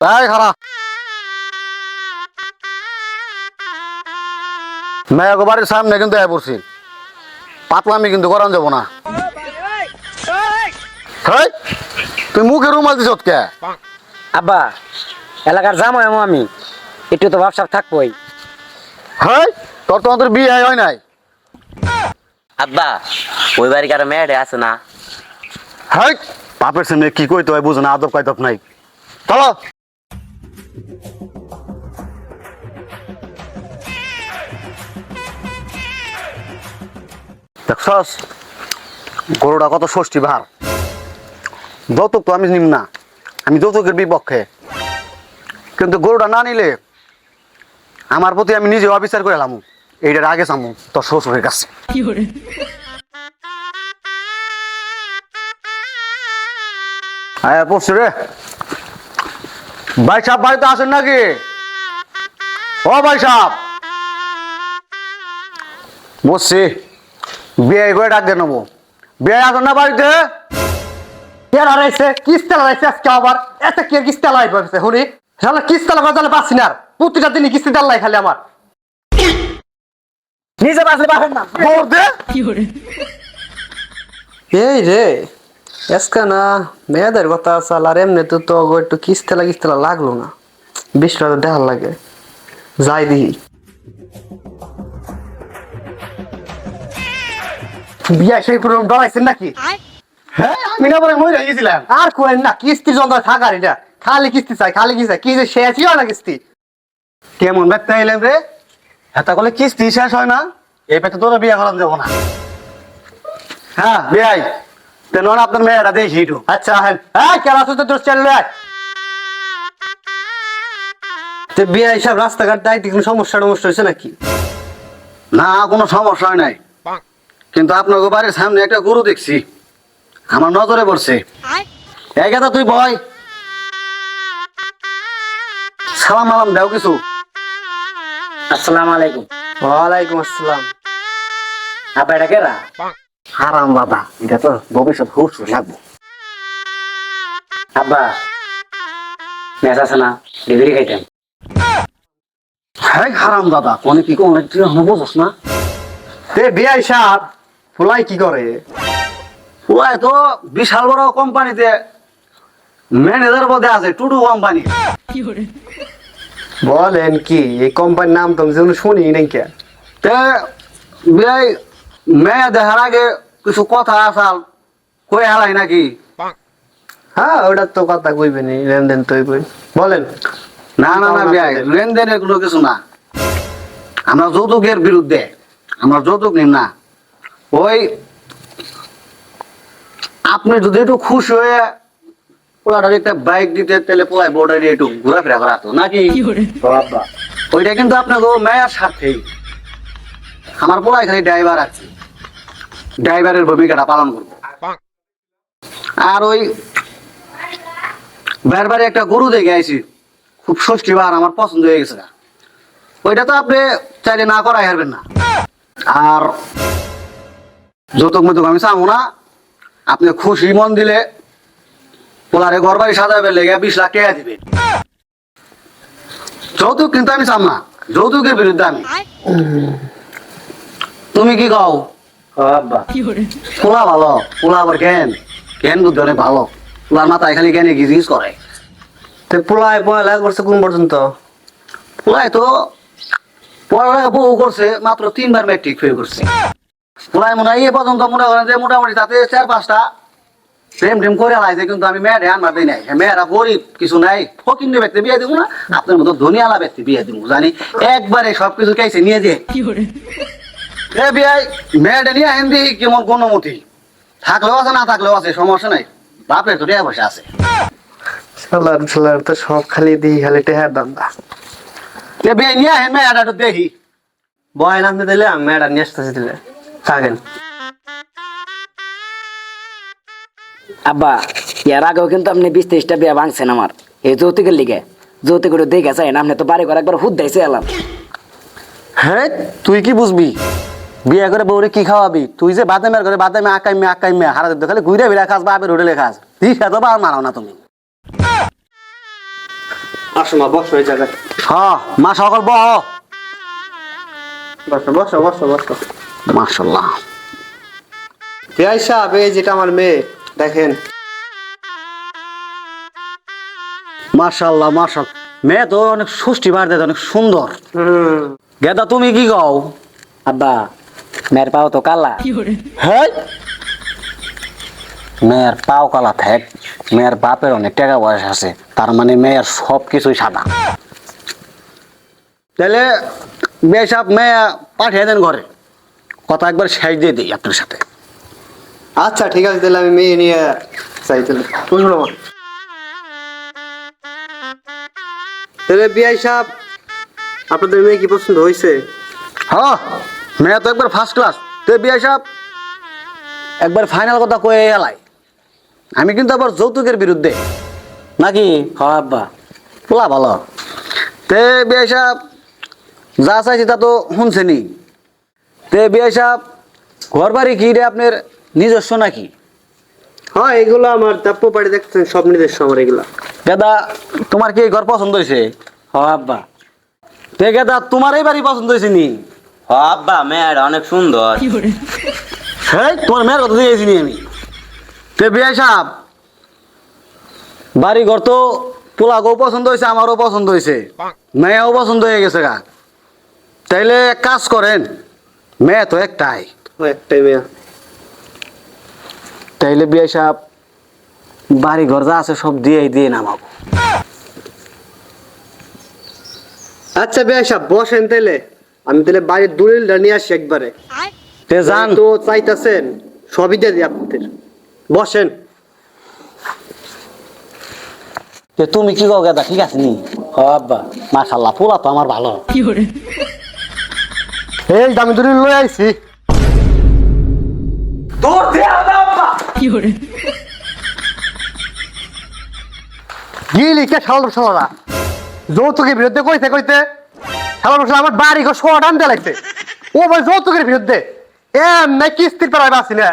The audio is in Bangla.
তাই খারাপ মেয়ে বাড়ির সামনে কিন্তু এ পড়ছি পাতলামি কিন্তু করান যাবো না। তুই মুখে রুমাল দিছ কে? আব্বা এলাকার জামাই আমি একটু তো ভাবসাব থাকবোই। হ্যাঁ তোর তো আমাদের বিয়ে হয় নাই। আব্বা ওই বাড়ি কারো মেয়েটা আছে না? হ্যাঁ বাপের সামনে কি কইতে হয় বুঝো না, আদব কায়দব নাই। চলো দেখছস গরুটা কত ষষ্ঠী ভার। যৌতুক তো আমি নিম না, আমি যৌতুকের বিপক্ষে, কিন্তু গরুটা না নিলে আমার প্রতি আমি নিজে অবিচার করে এলাম। এইটার আগে চামু তোর শ্বশুরের কাছে। হ্যাঁ পড়ছি রে। ভাই সাহেব বাড়িতে আসেন নাকি? ও ভাই সাহেব বসছি, বিয়ে করে ডাক দিয়ে নেবো। বিয়ে আসেন না বাড়িতে? কিস্তা লাগাইছে আজকে আবার এত কি কিস্তা লাগাইছে হুনি শালা কিস্তা লাগাইলে পাচ্ছি না, প্রতিটা দিনই কিস্তি ডাল্লাই খালি আমার নিজে বাসলে পাবেন না। এই রে আজকে না মেয়েদের কথা চাল আর এমনি তো একটু কিস্তেলা লাগলো না, 20 টাকা দেখার লাগে যাই দিই। বিয়া সেই পুরো ডরাইছেন নাকি? হ্যাঁ আমি না বলে মরে গেছিলাম। আর কোয়েন না কিস্তি যন্ত্র থাকার এটা খালি কিস্তি চাই খালি কি চাই কি যে শেষ হয় না কিস্তি। কেমন ব্যক্তি এলাম রে, হাতা করলে কিস্তি শেষ হয় না, এই ব্যক্তি তোরা বিয়ে করান যাবো না। হ্যাঁ বিয়াই তেন আপনার মেয়েটা দেখি একটু। আচ্ছা হ্যাঁ হ্যাঁ কেন আসো তোর চললে তো বিয়ে হিসাব রাস্তাঘাট দায়িত্ব কোনো সমস্যা হয়েছে নাকি? না কোনো সমস্যা হয় নাই, কিন্তু আপনার বাড়ির সামনে একটা গরু দেখছি, আমার নজরে পড়ছে। এই কথা তুই বয় সালাম আলাম দেও কিছু। আসসালামু আলাইকুম। ওয়ালাইকুম আসসালাম। আব্বা এটা কেরা? হারাম বাবা, এটা তো ভবিষ্যৎ খুব লাগবো। আব্বা মেস আছে না, ডিগ্রি খাইতেন। হ্যাঁ হারাম দাদা কোনে কি কোন তুই বুঝছ না? তে বিয়ে হিসাব ফুলাই কি করে? ওই তো বিশাল বড় কোম্পানিতে ম্যানেজার পদে আছে, টুডু কোম্পানি। বলেন কি এই কোম্পানির নাম তো আমি শুনি নাই কে? তে বিয়াই মেয়ে দেখার আগে কিছু কথা আসাল কই হালাই নাকি? হ্যাঁ ওটা তো কথা কইবে নি, লেনদেন তো কই বলেন। না না না বিয়াই লেনদেনের কোনো কিছু না, আমরা যৌতুকের বিরুদ্ধে, আমরা যৌতুক নিম না। ওই আপনি যদি একটু খুশি হয়ে পোলাটার একটা বাইক দিতে তাহলে পোলাই বোর্ডার একটু ঘোরাফেরা করাতো নাকি? ওইটা কিন্তু আপনাকে মেয়ের স্বার্থেই। আমার পোলাই খালি ড্রাইভার আছে, ড্রাইভারের ভূমিকাটা পালন করবো। আর ওই বারবারে একটা গরু দেখে আইছি, খুব ষষ্ঠীবার আমার পছন্দ হয়ে গেছে। ওইটা তো আপনি চাইলে না করাই হারবেন না। আর যৌতুক মতুক আমি চাবো না, আপনি খুশি মন দিলে পোলারে ঘর বাড়ি সাজাবে লেগে 20 লাখ টাকা দিবেন। যৌতুক কিন্তু আমি চাম না, যৌতুকের বিরুদ্ধে আমি। তুমি কি কও? আব্বা পোলা ভালো, পোলা আবার জ্ঞান জ্ঞান বুদ্ধি অনেক ভালো, পোলার মাথায় খালি জ্ঞানে গিজ করে। তো পোলায় পড়ালেখা করছে কোন পর্যন্ত? পোলায় তো পড়ালেখা বহু করছে, মাত্র 3 বার ম্যাট্রিক ফেল করছে। পোলায় মনে হয় এ পর্যন্ত মনে করেন যে মোটামুটি তাতে 4-5টা প্রেম টেম করে লাইছে, কিন্তু আমি মেয়েরা আনবার দিই নাই। মেয়েরা গরিব কিছু নাই, ফকিন্নি ব্যক্তি বিয়ে দিব না, আপনার মতো ধনিয়ালা ব্যক্তি বিয়ে দিব জানি, একবারে সবকিছু খাইছে নিয়ে যে বিয়ে মেয়েটা নিয়ে আইন দিই কেমন কোনমতি, থাকলেও আছে না থাকলেও আছে সমস্যা নাই, বাপের তো টাকা পয়সা আছে। সালার তো সব খালি দিই খালি টেহার দান্দা। বিয়ে নিয়ে আইন মেয়েটা একটু দেখি। বয় নামতে দিলে আমি ম্যাডাম নিয়ে আসতেছি দিলে থাকেন। আব্বা এর আগেও কিন্তু আপনি 20-23টা বিয়া ভাঙছেন আমার এই যৌতুকের লিগে। যৌতুক দেখে যায় না, আপনি তো বাড়ি ঘর একবার হুদ দিয়েছে এলাম। হ্যাঁ তুই কি বুঝবি বিয়ে করে বউরে কি খাওয়াবি? তুই যে বাদামের করে বাদামে আকাইমে হারা দিতে খালি ঘুরে বেড়া খাস, বাপের হোটেলে খাস, ঠিক আছে বা মানাও না তুমি। আসো মা, বসো এই জায়গায়। হ্যাঁ মা সকল বহ। বসো বসো বসো বসো। মাশাল্লাহ। বিআই সাহেব, এই যেটা আমার মেয়ে, দেখেন। মাশাল্লাহ মাশাল্লাহ, মেয়ে তো অনেক সুষ্টি বার দেয়, অনেক সুন্দর। গেদা তুমি কি কও? আব্বা মেয়ের পাও তো কালা। হ্যাঁ, মেয়ের পাও কালা থাক, মেয়ের বাপের অনেক টাকা পয়সা আছে, তার মানে মেয়ের সব কিছুই সাদা। তাহলে বিয়ে সাহেব মেয়ে পাঠিয়ে দেন ঘরে, কথা একবার শেষ দিয়ে দিই আপনার সাথে। আচ্ছা ঠিক আছে, তাহলে আমি মেয়ে নিয়ে যাই তাহলে। বুঝলো মা? তাহলে বিআই সাহেব, আপনাদের মেয়ে কি পছন্দ হয়েছে? হ্যাঁ, মেয়ে তো একবার ফার্স্ট ক্লাস। তো বিয়ে সাহেব একবার ফাইনাল কথা কয়ে এলাই, আমি কিন্তু আবার যৌতুকের বিরুদ্ধে, নাকি? হ্যাঁ আব্বা। পোলা ভালো। তে বিয়ে সাহেব যা চাইছি তা তো শুনছেনি। তে বিয়ে সাহেব ঘর বাড়ি কি রে আপনার নিজস্ব নাকি? হ্যাঁ, এগুলো আমার দাপ্প বাড়ি, দেখছেন সব নিজস্ব আমার এগুলা। দাদা তোমার কি এই ঘর পছন্দ হয়েছে? হ্যাঁ আব্বা। তে দাদা তোমার এই বাড়ি পছন্দ হয়েছে নি? হ আব্বা মেয়ের অনেক সুন্দর। হ্যাঁ, তোমার মেয়ের কথা দিয়েছি নি আমি। তে বিয়ে সাহেব বাড়ি ঘর তো পোলাকেও পছন্দ হয়েছে, আমারও পছন্দ হয়েছে, মেয়েও পছন্দ হয়ে গেছে গা। তাইলে এক কাজ করেন, মেয়ে তো একটাই, ও একটাই মেয়ে। তাইলে বিয়ে সাহেব বাড়ি ঘর যা আছে সব দিয়ে নামাবো। আচ্ছা বিআই সাহেব, বসেন তাইলে। আমি তাহলে বাড়ির দলিলটা নিয়ে আসি একবারে। তে যান। তো চাইতাছেন, সবই দিয়ে দিই আপনাদের। বসেন। তে তুমি কি কও গেদা, ঠিক আছে নি? হ্যাঁ আব্বা। মাশাল্লাহ, পোলা তো আমার ভালো। এই আমি দলিল লয়ে আইছি। গিলি কে শালা শালা যৌতুকের বিরুদ্ধে কইতে কইতে শালা আমার বাড়ি ঘর শোয়া টানতে লাগছে। ও ভাই যৌতুকের বিরুদ্ধে এমনি কিস্তির পেরাই বাসি না।